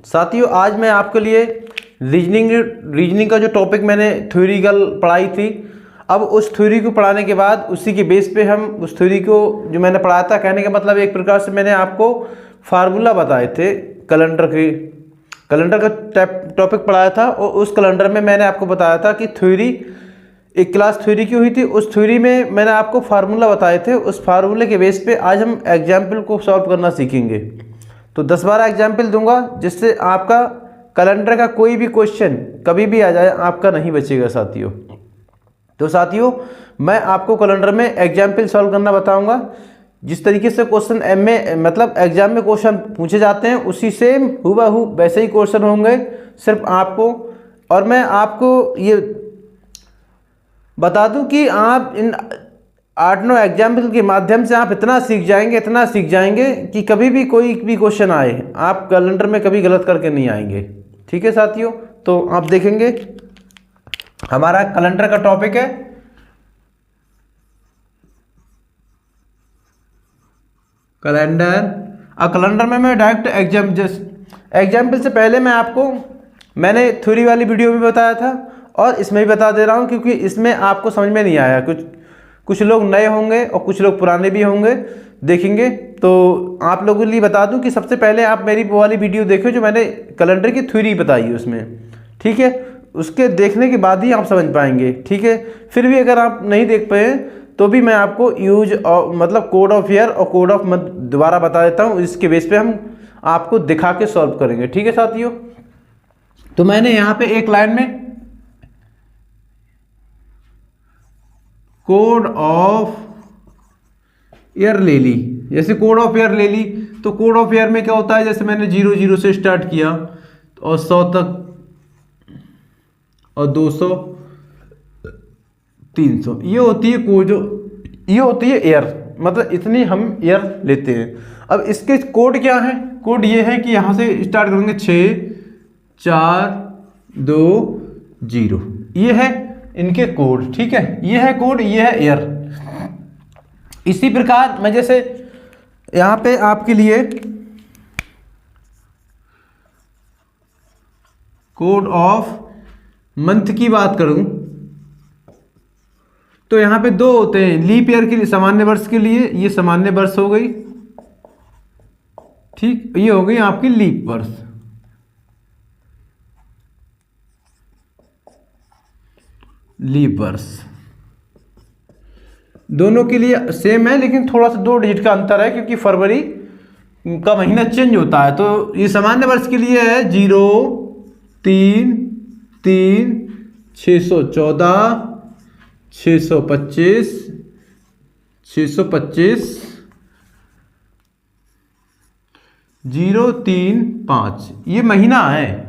साथियों आज मैं आपके लिए रीजनिंग का जो टॉपिक मैंने थ्योरिकल पढ़ाई थी, अब उस थ्योरी को पढ़ाने के बाद उसी के बेस पे हम उस थ्योरी को जो मैंने पढ़ाया था, कहने का मतलब एक प्रकार से मैंने आपको फार्मूला बताए थे कैलेंडर का टॉपिक पढ़ाया था। और उस कैलेंडर में मैंने आपको बताया था कि थ्योरी एक क्लास थ्योरी की हुई थी, उस थ्योरी में मैंने आपको फार्मूला बताए थे। उस फार्मूले के बेस पे आज हम एग्जाम्पल को सॉल्व करना सीखेंगे। तो 10-12 एग्जाम्पल दूंगा जिससे आपका कैलेंडर का कोई भी क्वेश्चन कभी भी आ जाए आपका नहीं बचेगा साथियों। तो साथियों मैं आपको कैलेंडर में एग्जाम्पल सॉल्व करना बताऊंगा। जिस तरीके से क्वेश्चन मतलब एग्जाम में क्वेश्चन पूछे जाते हैं उसी सेम हूबहू वैसे ही क्वेश्चन होंगे सिर्फ आपको। और मैं आपको ये बता दूं कि आप इन 8-9 एग्जाम्पल के माध्यम से आप इतना सीख जाएंगे कि कभी भी कोई भी क्वेश्चन आए आप कैलेंडर में कभी गलत करके नहीं आएंगे। ठीक है साथियों, तो आप देखेंगे हमारा कैलेंडर का टॉपिक है कैलेंडर। कैलेंडर में मैं डायरेक्ट एग्जाम्पल से पहले मैंने थ्योरी वाली वीडियो में बताया था और इसमें भी बता दे रहा हूँ, क्योंकि इसमें आपको समझ में नहीं आया। कुछ लोग नए होंगे और कुछ लोग पुराने भी होंगे देखेंगे। तो आप लोगों के लिए बता दूं कि सबसे पहले आप मेरी वो वाली वीडियो देखो जो मैंने कैलेंडर की थ्योरी बताई है उसमें। ठीक है, उसके देखने के बाद ही आप समझ पाएंगे। ठीक है, फिर भी अगर आप नहीं देख पाए तो भी मैं आपको मतलब कोड ऑफ ईयर और कोड ऑफ मंथ दोबारा बता देता हूँ। इसके बेस पे हम आपको दिखा के सॉल्व करेंगे। ठीक है साथियों, तो मैंने यहाँ पे एक लाइन में कोड ऑफ ईयर ले ली। जैसे कोड ऑफ ईयर ले ली तो कोड ऑफ ईयर में क्या होता है, जैसे मैंने 00 से स्टार्ट किया और 100 तक और 200 300, ये होती है ईयर, मतलब इतनी हम ईयर लेते हैं। अब इसके कोड क्या है, कोड ये है कि यहाँ से स्टार्ट करेंगे 6 4 2 0, ये है इनके कोड। ठीक है, ये है कोड, ये है ईयर। इसी प्रकार मैं जैसे यहाँ पे आपके लिए कोड ऑफ मंथ की बात करूं तो यहाँ पे 2 होते हैं लीप ईयर के लिए, सामान्य वर्ष के लिए। ये सामान्य वर्ष हो गई, ठीक, ये हो गई आपकी लीप वर्ष। लीप वर्ष दोनों के लिए सेम है, लेकिन थोड़ा सा 2 डिजिट का अंतर है क्योंकि फरवरी का महीना चेंज होता है। तो ये सामान्य वर्ष के लिए है 0 3 3 614 625 625 0 3 5, ये महीना है।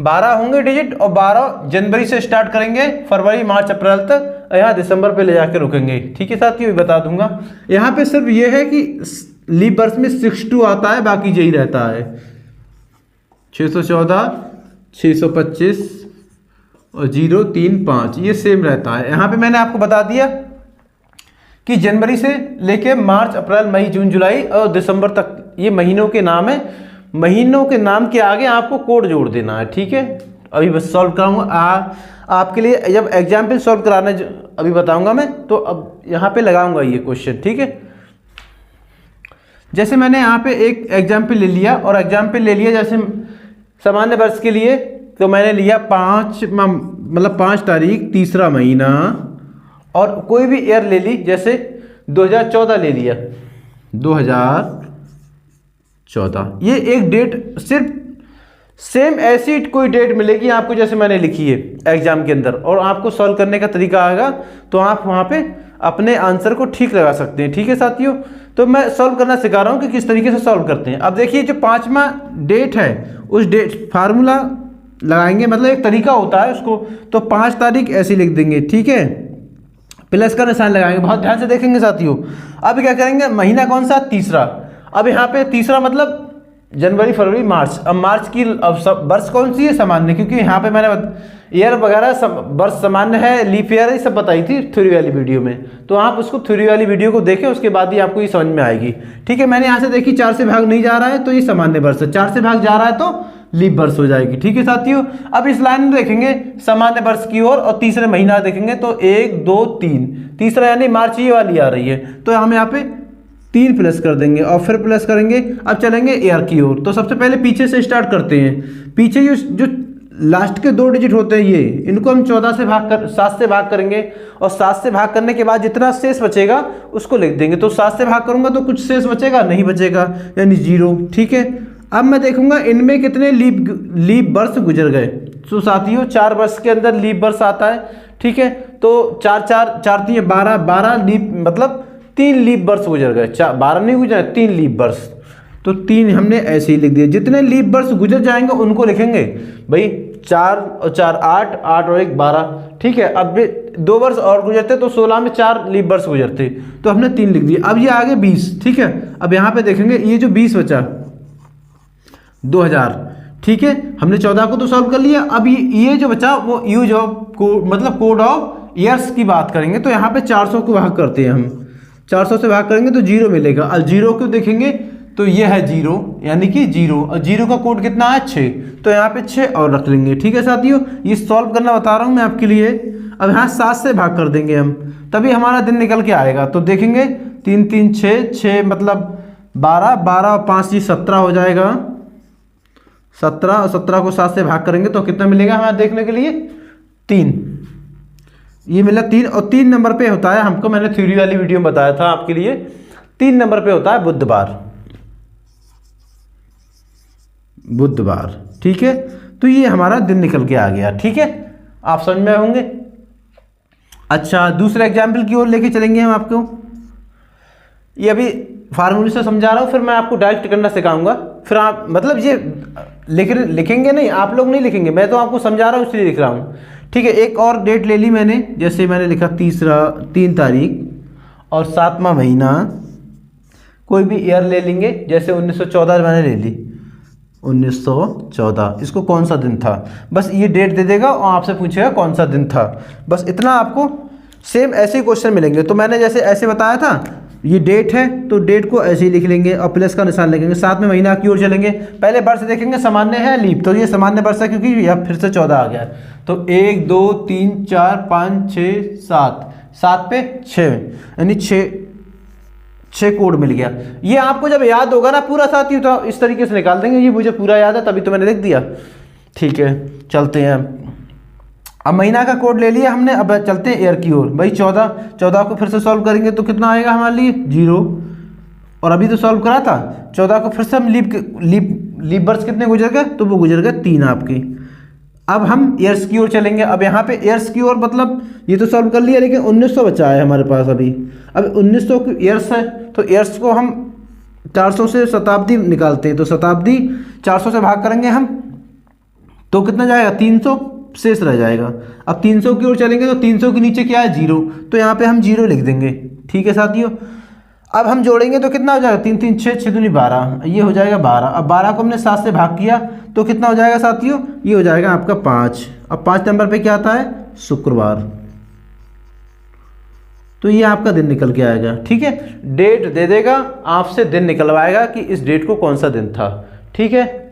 12 होंगे डिजिट और 12 जनवरी से स्टार्ट करेंगे, फरवरी मार्च अप्रैल तक, यहाँ दिसंबर पे ले जाके रुकेंगे। ठीक है साथियों, ये बता दूंगा। यहाँ पे सिर्फ ये है कि लीप वर्ष में 62 आता है, बाकी यही रहता है 614 625 और 0 3 5, ये सेम रहता है। यहाँ पे मैंने आपको बता दिया कि जनवरी से लेके मार्च अप्रैल मई जून जुलाई और दिसंबर तक ये महीनों के नाम है। महीनों के नाम के आगे आपको कोड जोड़ देना है। ठीक है, अभी बस सॉल्व कराऊंगा आपके लिए। जब एग्जाम्पल सॉल्व कराना अभी बताऊंगा मैं, तो अब यहाँ पे लगाऊंगा ये क्वेश्चन। ठीक है, जैसे मैंने यहाँ पे एक एग्जाम्पल ले लिया और एग्जाम्पल ले लिया जैसे सामान्य वर्ष के लिए, तो मैंने लिया 5 तारीख 3रा महीना और कोई भी ईयर ले ली, जैसे 2014 ले लिया 2014। ये एक डेट सिर्फ सेम ऐसी कोई डेट मिलेगी आपको जैसे मैंने लिखी है एग्जाम के अंदर, और आपको सॉल्व करने का तरीका आएगा तो आप वहाँ पे अपने आंसर को ठीक लगा सकते हैं। ठीक है साथियों, तो मैं सॉल्व करना सिखा रहा हूँ कि किस तरीके से सॉल्व करते हैं। अब देखिए जो 5वां डेट है उस डेट फार्मूला लगाएंगे, मतलब एक तरीका होता है उसको। तो 5 तारीख ऐसे लिख देंगे। ठीक है, प्लस का निशान लगाएंगे, बहुत ध्यान से देखेंगे साथियों। अब क्या करेंगे, महीना कौन सा, 3रा। अब यहाँ पे 3रा मतलब जनवरी फरवरी मार्च। अब मार्च की वर्ष कौन सी है, सामान्य, क्योंकि यहाँ पे मैंने ईयर वगैरह वर्ष सामान्य है, लीप ईयर, ये सब बताई थी थ्योरी वाली वीडियो में। तो आप उसको थ्योरी वाली वीडियो को देखें, उसके बाद ही आपको ये समझ में आएगी। ठीक है, मैंने यहाँ से देखी 4 से भाग नहीं जा रहा है तो ये सामान्य वर्ष है, 4 से भाग जा रहा है तो लीप वर्ष हो जाएगी। ठीक है साथियों, अब इस लाइन में देखेंगे सामान्य वर्ष की ओर और तीसरे महीना देखेंगे तो 1 2 3, तीसरा यानी मार्च ये वाली आ रही है, तो हम यहाँ पे 3 प्लस कर देंगे और फिर प्लस करेंगे। अब चलेंगे ईयर की ओर, तो सबसे पहले पीछे से स्टार्ट करते हैं। पीछे जो लास्ट के 2 डिजिट होते हैं ये, इनको हम 7 से भाग करेंगे और 7 से भाग करने के बाद जितना शेष बचेगा उसको लिख देंगे। तो 7 से भाग करूंगा तो कुछ शेष बचेगा नहीं बचेगा, यानी 0। ठीक है, अब मैं देखूंगा इनमें कितने लीप वर्ष गुजर गए। तो साथियों 4 वर्ष के अंदर लीप वर्ष आता है। ठीक है, तो 4 4 3 12 लीप, मतलब 3 लीप वर्ष गुजर गए। 12 नहीं गुजरे, 3 लीप वर्ष, तो 3 हमने ऐसे ही लिख दिया। जितने लीप वर्ष गुजर जाएंगे उनको लिखेंगे भाई। 4 और 4 8, 8 और 1 12। ठीक है, अब 2 वर्ष और गुजरते तो 16 में 4 लीप वर्ष गुजरते, तो हमने 3 लिख दिए। अब ये आगे 20। ठीक है, अब यहाँ पे देखेंगे ये जो 20 बचा 2000। ठीक है, हमने 14 को तो सॉल्व कर लिया। अब ये जो बचा वो यूज ऑफ मतलब कोड ऑफ ईयर्स की बात करेंगे, तो यहाँ पे 400 को भाग करते हैं हम। 400 से भाग करेंगे तो 0 मिलेगा। अब 0 को देखेंगे तो ये है 0, यानी कि 0, और 0 का कोड कितना है 6, तो यहाँ पे 6 और रख लेंगे। ठीक है साथियों, ये सॉल्व करना बता रहा हूँ मैं आपके लिए। अब यहाँ 7 से भाग कर देंगे हम, तभी हमारा दिन निकल के आएगा। तो देखेंगे 3 3 6 6 मतलब 12 12 और 5 17 हो जाएगा। 17 और 17 को 7 से भाग करेंगे तो कितना मिलेगा हमें देखने के लिए 3। ये मिला 3, और 3 नंबर पे होता है हमको, मैंने थ्योरी वाली वीडियो में बताया था आपके लिए, 3 नंबर पे होता है बुधवार। ठीक है, तो ये हमारा दिन निकल के आ गया। ठीक है, आप समझ में होंगे। अच्छा, दूसरे एग्जाम्पल की ओर लेके चलेंगे हम आपको। ये अभी फार्मूले से समझा रहा हूँ, फिर मैं आपको डायरेक्ट करना सिखाऊंगा। फिर आप मतलब ये लिखेंगे नहीं, आप लोग नहीं लिखेंगे, मैं तो आपको समझा रहा हूँ इसलिए लिख रहा हूँ। ठीक है, एक और डेट ले ली मैंने, जैसे मैंने लिखा 3 तारीख और 7वां महीना। कोई भी ईयर ले लेंगे, जैसे 1914 मैंने ले ली, 1914। इसको कौन सा दिन था, बस ये डेट दे देगा और आपसे पूछेगा कौन सा दिन था, बस इतना। आपको सेम ऐसे ही क्वेश्चन मिलेंगे। तो मैंने जैसे ऐसे बताया था, ये डेट है तो डेट को ऐसे ही लिख लेंगे और प्लस का निशान लिखेंगे। 7वें महीना की ओर चलेंगे, पहले वर्ष देखेंगे सामान्य है लीप, तो ये सामान्य वर्ष है क्योंकि यह फिर से 14 आ गया। तो 1 2 3 4 5 6 7, 7 पे 6, यानी 6 कोड मिल गया। ये आपको जब याद होगा ना पूरा साथी, तो इस तरीके से निकाल देंगे। ये मुझे पूरा याद है तभी तो मैंने लिख दिया। ठीक है, चलते हैं। अब महीना का कोड ले लिया हमने, अब चलते हैं ईयर की ओर। भाई 14 को फिर से सॉल्व करेंगे तो कितना आएगा हमारे लिए 0, और अभी तो सॉल्व करा था। 14 को फिर से हम लीप वर्ष कितने गुजर गए, तो वो गुजर गए 3 आपके। अब हम ईयर्स की ओर चलेंगे। अब यहाँ पे ईयर्स की ओर मतलब ये तो सॉल्व कर लिया, लेकिन 1900 बचा है हमारे पास अभी। अब 1900 ईयर्स है, तो ईयर्स को हम 400 से शताब्दी निकालते हैं, तो शताब्दी 400 से भाग करेंगे हम तो कितना जाएगा 300 शेष रह जाएगा। अब 300 की ओर चलेंगे तो 300 के नीचे क्या है 0, तो यहाँ पे हम 0 लिख देंगे। ठीक है साथियों, अब हम जोड़ेंगे तो कितना हो जाएगा 3 3 6 6 दूनी 12, ये हो जाएगा 12। अब 12 को हमने 7 से भाग किया तो कितना हो जाएगा साथियों, ये हो जाएगा आपका 5। अब 5 नंबर पे क्या आता है शुक्रवार, तो ये आपका दिन निकल के आएगा। ठीक है, डेट दे देगा, आपसे दिन निकलवाएगा कि इस डेट को कौन सा दिन था। ठीक है,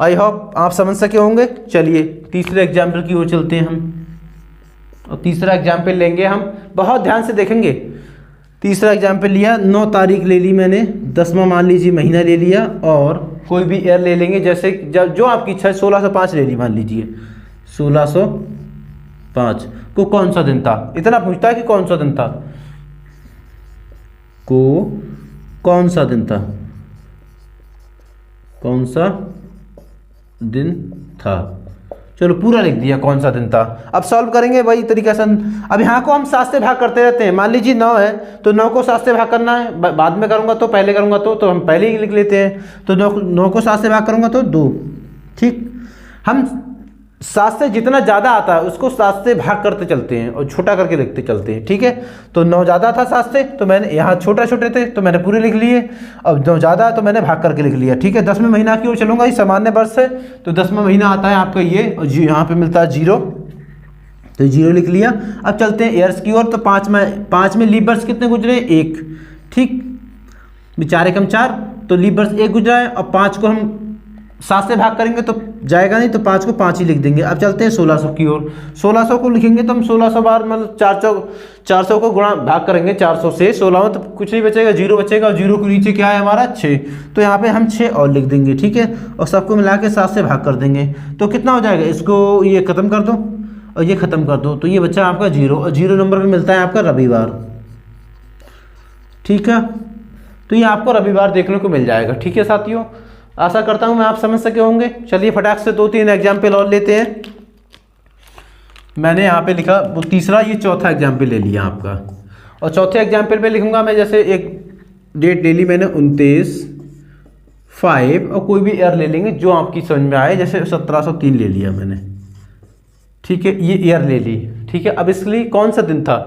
आई होप आप समझ सके होंगे। चलिए तीसरे एग्जाम्पल की ओर चलते हैं हम, और तीसरा एग्जाम्पल लेंगे हम, बहुत ध्यान से देखेंगे। तीसरा एग्जाम्पल लिया, 9 तारीख ले ली मैंने, 10वां मान लीजिए महीना ले लिया, और कोई भी ईयर ले लेंगे, जैसे जो आपकी इच्छा है। 1605 ले ली मान लीजिए, 1605 को कौन सा दिन था, इतना पूछता है कि कौन सा दिन था, को कौन सा दिन था, कौन सा दिन था। चलो पूरा लिख दिया कौन सा दिन था। अब सॉल्व करेंगे वही तरीका से। अब यहाँ को हम 7 से भाग करते रहते हैं। मान लीजिए 9 है तो 9 को 7 से भाग करना है, बाद में करूँगा तो पहले करूँगा तो हम पहले ही लिख लेते हैं। तो 9 को 7 से भाग करूँगा तो 2। ठीक, हम 7 से जितना ज़्यादा आता है उसको 7 से भाग करते चलते हैं और छोटा करके लिखते चलते हैं। ठीक है, तो 9 ज़्यादा था 7 से, तो मैंने यहाँ छोटे थे तो मैंने पूरे लिख लिए। अब 9 ज़्यादा है तो मैंने भाग करके लिख लिया। ठीक है, 10वें महीना की ओर चलूँगा, ये सामान्य वर्ष है, तो 10वां महीना आता है आपका ये, और यहाँ पे मिलता है 0, तो 0 लिख लिया। अब चलते हैं ईयर्स की ओर, तो 5 में लीप वर्ष कितने गुजरे 1। ठीक, बेचारे कम 4, तो लीप वर्ष 1 गुजरा है, और 5 को हम 7 से भाग करेंगे तो जाएगा नहीं, तो 5 को 5 ही लिख देंगे। अब चलते हैं 1600 की ओर। 1600 को लिखेंगे तो हम 1600 बार मतलब 400 को गुणा भाग करेंगे 400 से 16 में, तो कुछ नहीं बचेगा, 0 बचेगा, और 0 के नीचे क्या है हमारा 6, तो यहाँ पे हम 6 और लिख देंगे, ठीक है। और सबको मिला के 7 से भाग कर देंगे तो कितना हो जाएगा, इसको ये ख़त्म कर दो और ये ख़त्म कर दो, तो ये बच्चा आपका 0, और 0 नंबर पे मिलता है आपका रविवार, ठीक है। तो ये आपको रविवार देखने को मिल जाएगा, ठीक है साथियों। आशा करता हूँ मैं आप समझ सके होंगे। चलिए फटाक से 2-3 एग्जाम्पल और लेते हैं। मैंने यहाँ पे लिखा वो तीसरा, ये चौथा एग्जाम्पल ले लिया आपका, और चौथे एग्जाम्पल पे लिखूंगा मैं, जैसे एक डेट ले ली मैंने 29/5, और कोई भी ईयर ले लेंगे जो आपकी समझ में आए, जैसे 1703 ले लिया मैंने, ठीक है, ये ईयर ले ली, ठीक है। अब इसके लिए कौन सा दिन था,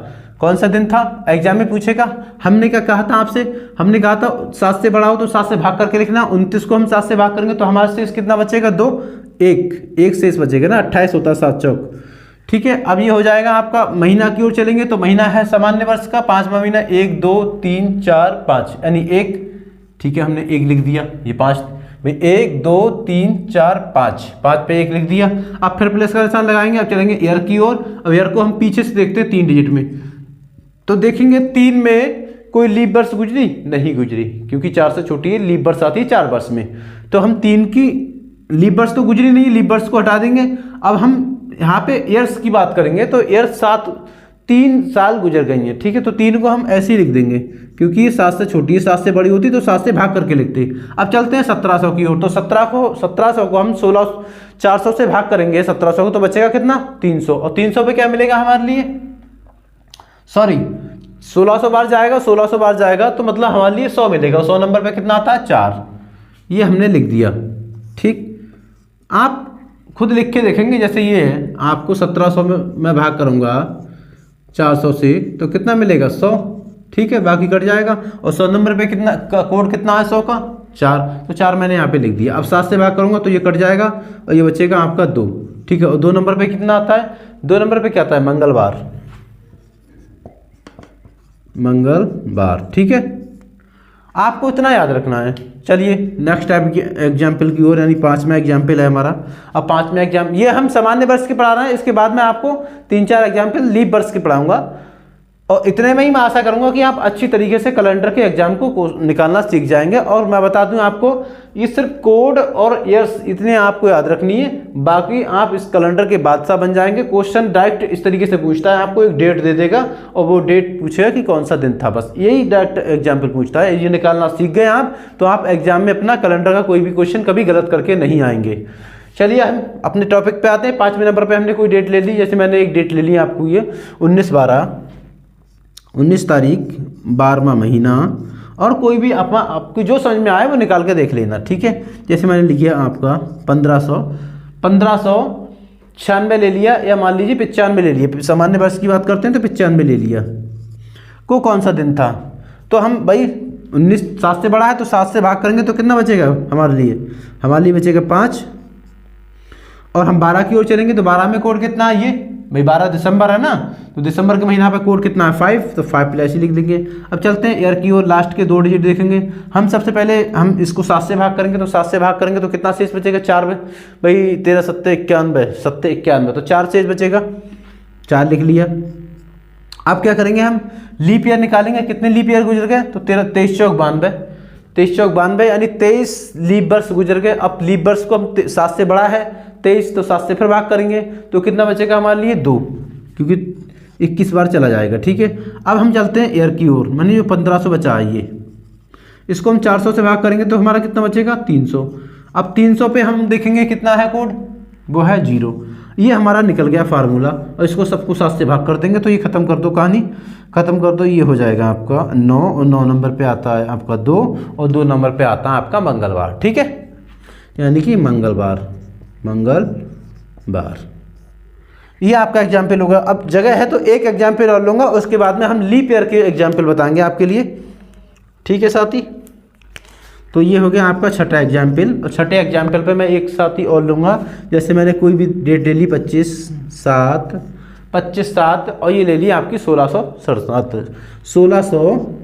कौन सा दिन था एग्जाम में पूछेगा। हमने क्या कहा था आपसे, हमने कहा था 7 से बड़ा हो तो 7 से भाग करके लिखना। 29 को हम 7 से भाग करेंगे तो हमारे शेष कितना बचेगा, 2, 1 शेष बचेगा ना, 28 होता है 7 चौक, ठीक है। अब ये हो जाएगा आपका। महीना की ओर चलेंगे तो महीना है सामान्य वर्ष का 5वां महीना, 1 2 3 4 5 यानी 1, ठीक है, हमने 1 लिख दिया। ये 5 भाई 1 2 3 4 5 पे 1 लिख दिया। अब फिर प्लस का निशान लगाएंगे। अब चलेंगे ईयर की ओर। अब ईयर को हम पीछे से देखते हैं 3 डिजिट में, तो देखेंगे 3 में कोई लीप वर्ष गुजरी नहीं गुजरी, क्योंकि 4 से छोटी है, लीप वर्ष आती है 4 वर्ष में, तो हम 3 की लीप वर्ष तो गुजरी नहीं, लीप वर्ष को हटा देंगे। अब हम यहाँ पे ईयर्स की बात करेंगे तो ईयर्स 3 साल गुजर गई हैं, ठीक है। तो 3 को हम ऐसे ही लिख देंगे, क्योंकि ये 7 से छोटी है, 7 से बड़ी होती तो 7 से भाग करके लिखते। अब चलते हैं 1700 की ओर। तो 1700 को हम 400 से भाग करेंगे 1700 को, तो बचेगा कितना, 300, और 300 पे क्या मिलेगा हमारे लिए, सॉरी 1600 बार जाएगा, 1600 बार जाएगा तो मतलब हमारे लिए 100 मिलेगा। 100 नंबर पे कितना आता है, 4, ये हमने लिख दिया, ठीक। आप खुद लिख के देखेंगे, जैसे ये है, आपको 1700 में मैं भाग करूंगा 400 से तो कितना मिलेगा, 100, ठीक है, बाकी कट जाएगा। और 100 नंबर पे कितना का कोड कितना है 100 का, 4, तो 4 मैंने यहाँ पे लिख दिया। अब 7 से भाग करूंगा तो ये कट जाएगा और ये बचेगा आपका 2, ठीक है। और 2 नंबर पे कितना आता है, 2 नंबर पे क्या आता है, मंगलवार, मंगलवार, ठीक है। आपको इतना याद रखना है। चलिए नेक्स्ट टाइप की एग्जाम्पल की ओर, यानी 5वां एग्जाम्पल है हमारा। अब 5वां एग्जाम, ये हम सामान्य वर्ष के पढ़ा रहे हैं, इसके बाद मैं आपको 3-4 एग्जाम्पल लीप वर्ष के पढ़ाऊंगा, और इतने में ही मैं आशा करूंगा कि आप अच्छी तरीके से कैलेंडर के एग्जाम को निकालना सीख जाएंगे। और मैं बता दूं आपको, ये सिर्फ कोड और ईयर्स इतने आपको याद रखनी है, बाकी आप इस कैलेंडर के बादशाह बन जाएंगे। क्वेश्चन डायरेक्ट इस तरीके से पूछता है, आपको एक डेट दे देगा और वो डेट पूछेगा कि कौन सा दिन था, बस यही डायरेक्ट एग्जाम्पल पूछता है। ये निकालना सीख गए आप तो आप एग्जाम में अपना कैलेंडर का कोई भी क्वेश्चन कभी गलत करके नहीं आएंगे। चलिए हम अपने टॉपिक पे आते हैं। 5वें नंबर पे हमने कोई डेट ले ली, जैसे मैंने एक डेट ले ली आपको, ये 19 तारीख 12वां महीना, और कोई भी आपको जो समझ में आए वो निकाल के देख लेना, ठीक है। जैसे मैंने लिखा आपका 1596 ले लिया, या मान लीजिए 95 ले लिया, सामान्य वर्ष की बात करते हैं तो 95 ले लिया। को कौन सा दिन था, तो हम भाई 19 7 से बड़ा है तो 7 से भाग करेंगे तो कितना बचेगा हमारे लिए बचेगा 5, और हम 12 की ओर चलेंगे तो 12 में कोड कितना है, ये भाई 12 दिसंबर है ना, तो दिसंबर के महीना पे कोड कितना है 5, तो 5 प्लस ही लिख देंगे। अब चलते हैं ईयर की ओर, लास्ट के 2 डिजिट देखेंगे हम। सबसे पहले हम इसको 7 से भाग करेंगे, तो 7 से भाग करेंगे तो कितना शेष बचेगा, 4 में भाई 13 7 91 7 91, तो 4 शेष बचेगा, 4 लिख लिया। अब क्या करेंगे, हम लीप ईयर निकालेंगे, कितने लीप ईयर गुजर गए, तो 23 चौक 92 यानी 23 लीप वर्ष गुजर गए। अब लीप वर्ष को हम 7 से बड़ा है 23, तो 7 से फिर भाग करेंगे तो कितना बचेगा हमारे लिए 2, क्योंकि 21 बार चला जाएगा, ठीक है। अब हम चलते हैं ईयर की ओर, मानिए जो 1500 बचा है, ये इसको हम 400 से भाग करेंगे तो हमारा कितना बचेगा 300। अब 300 पे हम देखेंगे कितना है कोड, वो है 0। ये हमारा निकल गया फार्मूला, और इसको सबको 7 से भाग कर देंगे तो ये ख़त्म कर दो, कहानी ख़त्म कर दो। ये हो जाएगा आपका 9, और 9 नंबर पे आता है आपका 2, और 2 नंबर पे आता है आपका मंगलवार, ठीक है, यानी कि मंगलवार। ये आपका एग्जाम्पल होगा। अब जगह है तो एक एग्जाम्पल और लूँगा, उसके बाद में हम लीप ईयर के एग्जाम्पल बताएंगे आपके लिए, ठीक है साथी। तो ये हो गया आपका छठा एग्जाम्पल, और छठे एग्जाम्पल पे मैं एक साथी और लूँगा। जैसे मैंने कोई भी डेट ले ली 25/7 25/7 और ये ले ली आपकी 1600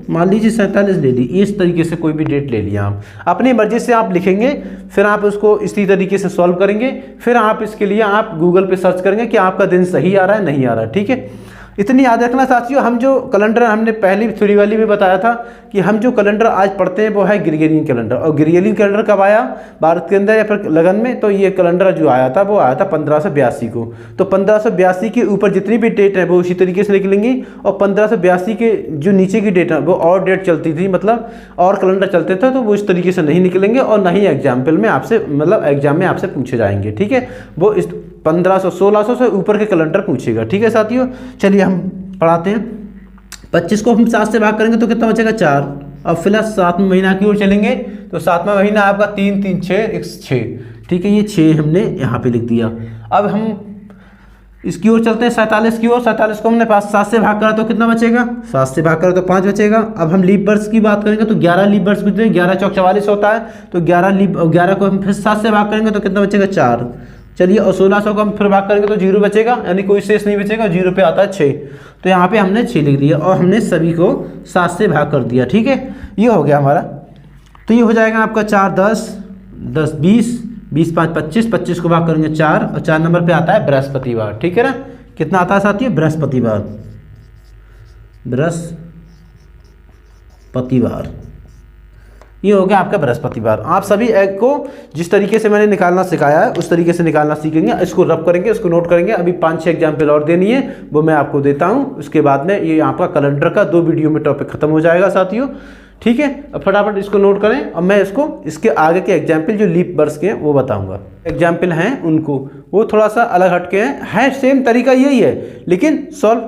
मान लीजिए 47 ले ली। इस तरीके से कोई भी डेट ले लिया आप, अपनी मर्जी से आप लिखेंगे, फिर आप उसको इसी तरीके से सॉल्व करेंगे, फिर आप इसके लिए आप गूगल पे सर्च करेंगे कि आपका दिन सही आ रहा है नहीं आ रहा है। ठीक है, इतनी याद रखना साथियों। हम जो कैलेंडर हमने पहली थ्योरी वाली में बताया था कि हम जो कैलेंडर आज पढ़ते हैं वो है ग्रेगोरियन कैलेंडर। और ग्रेगोरियन कैलेंडर कब आया भारत के अंदर या फिर लगन में? तो ये कैलेंडर जो आया था वो आया था 1582 को। तो 1582 के ऊपर जितनी भी डेट है वो उसी तरीके से निकलेंगी, और 1582 के जो नीचे की डेट है वो और डेट चलती थी, मतलब और कैलेंडर चलते थे, तो वो इस तरीके से नहीं निकलेंगे और ना ही एग्जाम्पल में आपसे, मतलब एग्जाम में आपसे पूछे जाएंगे। ठीक है, वो इस 1500-1600 से ऊपर के कैलेंडर पूछेगा। ठीक है साथियों, चलिए हम पढ़ाते हैं। 25 को हम 7 से भाग करेंगे तो कितना बचेगा? 4। अब फिलहाल 7वें महीना की ओर चलेंगे तो 7वां महीना आपका 3 3 6 ठीक है, ये 6 हमने यहाँ पे लिख दिया। अब हम इसकी ओर चलते हैं 47 की ओर। 47 को हमने 7 से भाग करा तो कितना बचेगा? 7 से भाग करा तो 5 बचेगा। अब हम लीप वर्ष की बात करेंगे तो 11 लीप वर्ष बचते हैं, 11 चौक 44 होता है, तो 11 को हम फिर 7 से भाग करेंगे तो कितना बचेगा? 4। चलिए, और 1600 को हम फिर भाग करेंगे तो 0 बचेगा, यानी कोई शेष नहीं बचेगा, 0 पे आता है 6। तो यहाँ पे हमने 6 लिख दिया और हमने सभी को 7 से भाग कर दिया। ठीक है, ये हो गया हमारा। तो ये हो जाएगा आपका 4 10 10 20 20 5 25, 25 को भाग करेंगे 4 और 4 नंबर पे आता है बृहस्पतिवार। ठीक है ना, कितना आता है साथियों? बृहस्पतिवार, बृहस्पतिवार, ये हो गया आपका बृहस्पतिवार। आप सभी एग को जिस तरीके से मैंने निकालना सिखाया है उस तरीके से निकालना सीखेंगे, इसको रब करेंगे, इसको नोट करेंगे। अभी 5-6 एग्जाम्पल और देनी है, वो मैं आपको देता हूँ। उसके बाद में ये आपका कैलेंडर का 2 वीडियो में टॉपिक खत्म हो जाएगा साथियों। ठीक है, अब फटाफट इसको नोट करें। अब मैं इसको इसके आगे के एग्जाम्पल जो लीप वर्ष के हैं वो बताऊँगा। एग्जाम्पल हैं उनको, वो थोड़ा सा अलग हटके हैं, सेम तरीका यही है लेकिन सॉल्व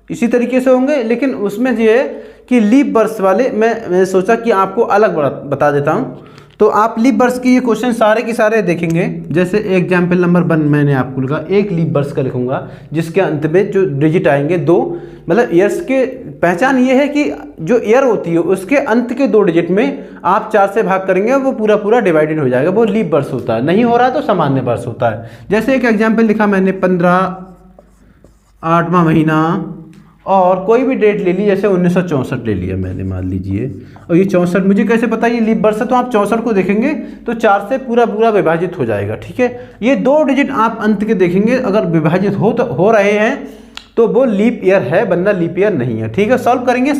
इसी तरीके से होंगे, लेकिन उसमें ये है कि लीप वर्ष वाले मैं सोचा कि आपको अलग बता देता हूँ। तो आप लीप वर्ष के ये क्वेश्चन सारे के सारे देखेंगे। जैसे एग्जाम्पल नंबर 1 मैंने आपको लिखा, एक लीप वर्ष का लिखूंगा जिसके अंत में जो डिजिट आएंगे 2, मतलब ईयर्स के पहचान ये है कि जो ईयर होती है उसके अंत के 2 डिजिट में आप 4 से भाग करेंगे, वो पूरा डिवाइडेड हो जाएगा, वो लीप वर्ष होता है। नहीं हो रहा तो सामान्य वर्ष होता है। जैसे एक एग्जाम्पल लिखा मैंने 15 8वां महीना, और कोई भी डेट ले ली, जैसे 1964 ले लिया मैंने मान लीजिए, और ये 64 मुझे कैसे पता ये लीप वर्ष है? तो आप 64 को देखेंगे तो 4 से पूरा विभाजित हो जाएगा। ठीक है, ये 2 डिजिट आप अंत के देखेंगे, अगर विभाजित हो रहे हैं तो वो लीप ईयर है, वरना लीप ईयर नहीं है। ठीक है, सॉल्व करेंगे,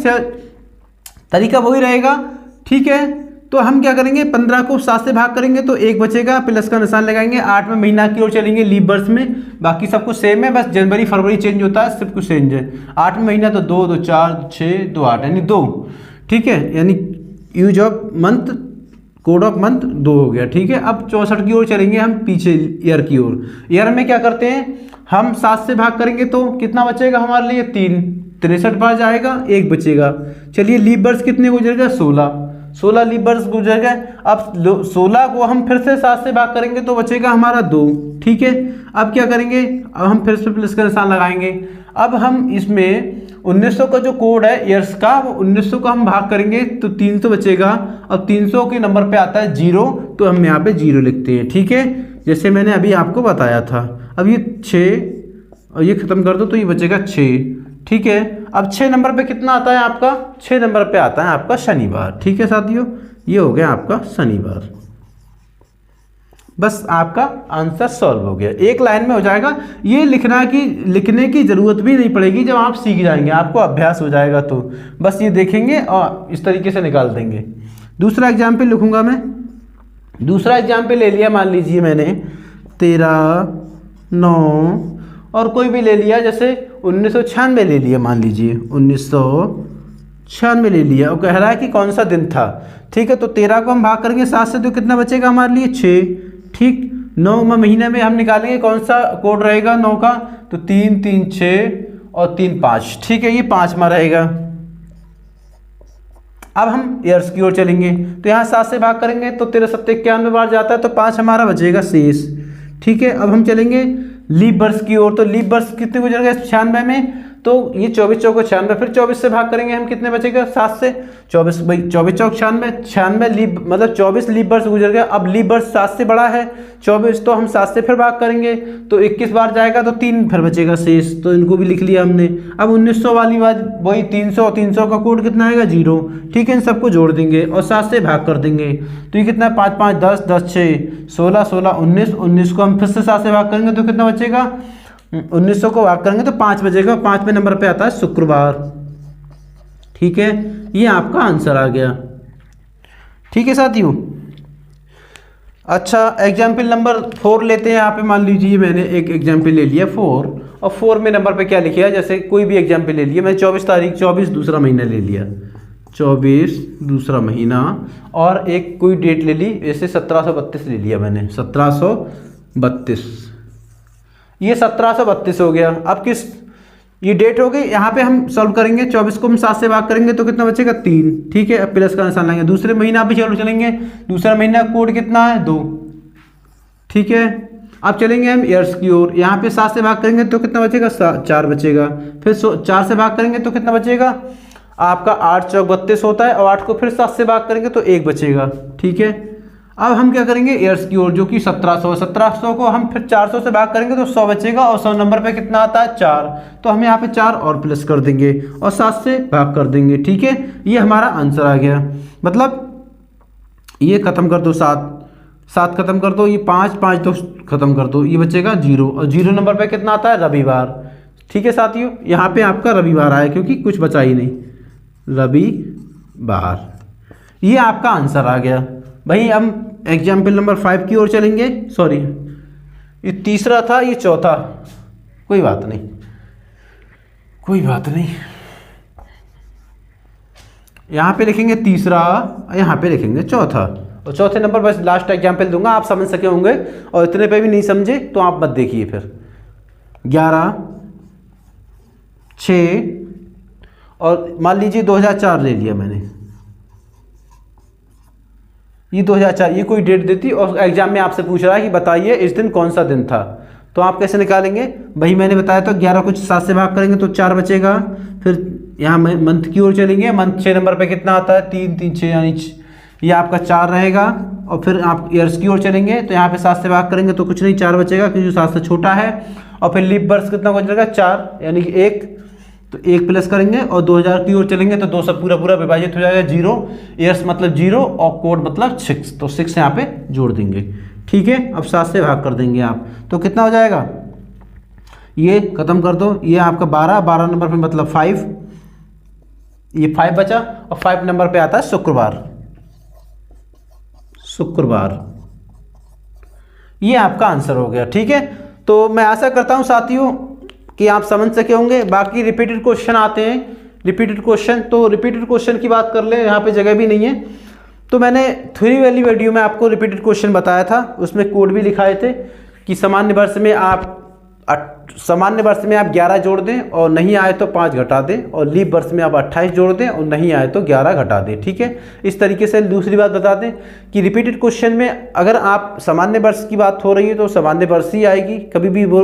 तरीका वही रहेगा। ठीक है, तो हम क्या करेंगे? 15 को 7 से भाग करेंगे तो 1 बचेगा, प्लस का निशान लगाएंगे, 8वें महीना की ओर चलेंगे लीप वर्ष में। बाकी सब कुछ सेम है, बस जनवरी फरवरी चेंज होता है, सब कुछ चेंज है। 8वें महीना तो 2 2 4 6 2 8 यानी 2। ठीक है, यानी use of month, code of month 2 हो गया। ठीक है, अब 64 की ओर चलेंगे हम पीछे ईयर की ओर। ईयर में क्या करते हैं हम? 7 से भाग करेंगे तो कितना बचेगा हमारे लिए? 3। 63 बार जाएगा, 1 बचेगा। चलिए, लीप वर्ष कितने गुजरेगा? 16 लीप वर्ष गुजर गए। अब 16 को हम फिर से 7 से भाग करेंगे तो बचेगा हमारा 2। ठीक है, अब क्या करेंगे? अब हम फिर से प्लस का निशान लगाएंगे। अब हम इसमें 1900 का जो कोड है ईयर्स का, वो 1900 का हम भाग करेंगे तो 300 बचेगा। अब 300 के नंबर पे आता है 0, तो हम यहाँ पे 0 लिखते हैं। ठीक है, जैसे मैंने अभी आपको बताया था। अब ये 6 और ये खत्म कर दो तो ये बचेगा 6। ठीक है, अब 6 नंबर पे कितना आता है आपका? 6 नंबर पे आता है आपका शनिवार। ठीक है साथियों, ये हो गया आपका शनिवार। बस आपका आंसर सॉल्व हो गया, एक लाइन में हो जाएगा। ये लिखने की जरूरत भी नहीं पड़ेगी, जब आप सीख जाएंगे, आपको अभ्यास हो जाएगा तो बस ये देखेंगे और इस तरीके से निकाल देंगे। दूसरा एग्जाम्पल लिखूंगा मैं। दूसरा एग्जाम्पल ले लिया, मान लीजिए मैंने 13 9 और कोई भी ले लिया, जैसे 1996 ले लिया, मान लीजिए 1996 ले लिया, और कह रहा है कि कौन सा दिन था। ठीक है, तो 13 को हम भाग करेंगे 7 से तो कितना बचेगा हमारे लिए? 6। ठीक, 9वें महीने में हम निकालेंगे कौन सा कोड रहेगा 9 का, तो 3 3 6 और 3 5। ठीक है, ये 5वां रहेगा। अब हम ईयर्स की ओर चलेंगे तो यहाँ 7 से भाग करेंगे तो 13 7 91 बार जाता है, तो 5 हमारा बचेगा शेष। ठीक है, अब हम चलेंगे लीप वर्ष की ओर। तो लीप वर्ष कितने गुजर गए 96 में? तो ये 24 चौको 96, फिर 24 से भाग करेंगे हम, कितने बचेगा 7 से 24, भाई 24 चौक 96, 96 लीप मतलब 24 लीप वर्ष गुजर गया। अब लीप वर्ष 7 से बड़ा है 24, तो हम 7 से फिर भाग करेंगे तो 21 बार जाएगा तो 3 फिर बचेगा शेष, तो इनको भी लिख लिया हमने। अब 1900 वाली बात वही 300, 300 का कोड कितना आएगा 0, ठीक है, इन सबको जोड़ देंगे और 7 से भाग कर देंगे तो ये कितना है 5 5 10 10 6 16 16 19, 19 को हम फिर से 7 से भाग करेंगे तो कितना बचेगा 1900 को भाग करेंगे तो 5 बचेगा, 5वें नंबर पे आता है शुक्रवार, ठीक है, ये आपका आंसर आ गया। ठीक है साथियों, अच्छा एग्जाम्पल नंबर 4 लेते हैं। यहाँ पे मान लीजिए मैंने एक एग्जाम्पल ले लिया 4, और 4 में नंबर पे क्या लिखा, जैसे कोई भी एग्जाम्पल ले लिया, मैंने 24 तारीख 24 दूसरा महीना ले लिया, 24 दूसरा महीना, और एक कोई डेट ले ली, जैसे 1732 ले लिया मैंने, 1732, ये 1732 हो गया। अब किस ये डेट हो गई, यहाँ पे हम सॉल्व करेंगे, 24 को हम 7 से भाग करेंगे तो कितना बचेगा 3, ठीक है, अब प्लस का निशान लाएंगे। दूसरे महीना भी चलेंगे, दूसरा महीना कोड कितना है 2, ठीक है। अब चलेंगे हम ईयर्स की ओर, यहाँ पे 7 से भाग करेंगे तो कितना बचेगा 4 बचेगा, फिर 4 से भाग करेंगे तो कितना बचेगा आपका 8 चौक 32 होता है, और 8 को फिर 7 से भाग करेंगे तो 1 बचेगा, ठीक है। अब हम क्या करेंगे ईयर्स की ओर, जो कि 1700, 1700 को हम फिर 400 से भाग करेंगे तो 100 बचेगा, और 100 नंबर पे कितना आता है 4, तो हम यहाँ पे 4 और प्लस कर देंगे और 7 से भाग कर देंगे, ठीक है, ये हमारा आंसर आ गया। मतलब ये खत्म कर दो, 7 खत्म कर दो, ये 5 5 तो खत्म कर दो, ये बचेगा 0, और 0 नंबर पे कितना आता है रविवार, ठीक है साथियों, यहाँ पे आपका रविवार आया क्योंकि कुछ बचा ही नहीं, रविवार, ये आपका आंसर आ गया। भाई हम एग्जाम्पल नंबर 5 की ओर चलेंगे, सॉरी ये तीसरा था, ये चौथा, कोई बात नहीं, कोई बात नहीं, यहाँ पे लिखेंगे तीसरा, यहाँ पे लिखेंगे चौथा, और चौथे नंबर बस लास्ट एग्जाम्पल दूंगा, आप समझ सके होंगे, और इतने पे भी नहीं समझे तो आप मत देखिए। फिर 11 6, और मान लीजिए 2004 ले लिया मैंने, ये 2004, ये कोई डेट देती और एग्जाम में आपसे पूछ रहा है कि बताइए इस दिन कौन सा दिन था, तो आप कैसे निकालेंगे, भाई मैंने बताया तो 11 को 7 से भाग करेंगे तो 4 बचेगा। फिर यहाँ मंथ की ओर चलेंगे, मंथ 6 नंबर पे कितना आता है 3 3 6, यानी ये आपका 4 रहेगा। और फिर आप ईयर्स की ओर चलेंगे तो यहाँ पे 7 से भाग करेंगे तो कुछ नहीं 4 बचेगा, क्योंकि 7 से छोटा है। और फिर लीप वर्ष कितना बचेगा 4, यानी कि 1, तो 1 प्लस करेंगे। और 2000 की ओर चलेंगे तो 2 से पूरा पूरा विभाजित हो जाएगा 0, ईयर्स मतलब 0 और कोड मतलब 6, तो 6 यहाँ पे जोड़ देंगे, ठीक है। अब 7 से भाग कर देंगे आप, तो कितना हो जाएगा, ये खत्म कर दो, ये आपका 12 नंबर पे मतलब 5, ये 5 बचा, और 5 नंबर पे आता है शुक्रवार, ये आपका आंसर हो गया, ठीक है। तो मैं आशा करता हूं साथियों कि आप समझ सके होंगे। बाकी रिपीटेड क्वेश्चन आते हैं, रिपीटेड क्वेश्चन, तो रिपीटेड क्वेश्चन की बात कर ले, यहाँ पे जगह भी नहीं है। तो मैंने थ्योरी वाली वीडियो में आपको रिपीटेड क्वेश्चन बताया था, उसमें कोड भी लिखाए थे कि सामान्य वर्ष में आप 11 जोड़ दें और नहीं आए तो 5 घटा दें, और लीप वर्ष में आप 28 जोड़ दें और नहीं आए तो 11 घटा दें, ठीक है। इस तरीके से दूसरी बात बता दें कि रिपीटेड क्वेश्चन में अगर आप सामान्य वर्ष की बात हो रही है तो सामान्य वर्ष ही आएगी, कभी भी वो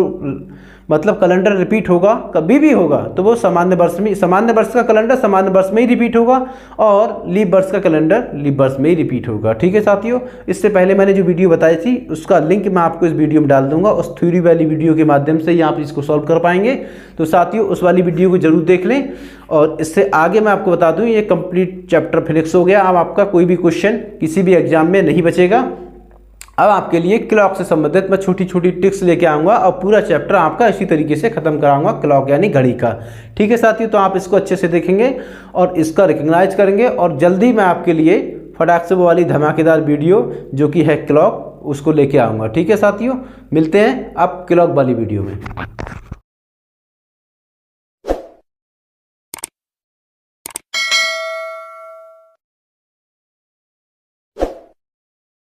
मतलब कैलेंडर रिपीट होगा, कभी भी होगा तो वो सामान्य वर्ष में, सामान्य वर्ष का कैलेंडर सामान्य वर्ष में ही रिपीट होगा, और लीप वर्ष का कैलेंडर लीप वर्ष में ही रिपीट होगा, ठीक है साथियों। इससे पहले मैंने जो वीडियो बताई थी उसका लिंक मैं आपको इस वीडियो में डाल दूंगा, उस थ्योरी वाली वीडियो के माध्यम से ही आप इसको सॉल्व कर पाएंगे। तो साथियों उस वाली वीडियो को जरूर देख लें। और इससे आगे मैं आपको बता दूं, ये कंप्लीट चैप्टर फिनिक्स हो गया। अब आपका कोई भी क्वेश्चन किसी भी एग्जाम में नहीं बचेगा। अब आपके लिए क्लॉक से संबंधित मैं छोटी छोटी टिप्स लेके आऊँगा और पूरा चैप्टर आपका इसी तरीके से खत्म कराऊंगा, क्लॉक यानी घड़ी का, ठीक है साथियों। तो आप इसको अच्छे से देखेंगे और इसका रिकग्नाइज करेंगे, और जल्दी मैं आपके लिए फटाक से वो वाली धमाकेदार वीडियो जो कि है क्लॉक, उसको लेके आऊँगा, ठीक है साथियों। मिलते हैं अब क्लॉक वाली वीडियो में।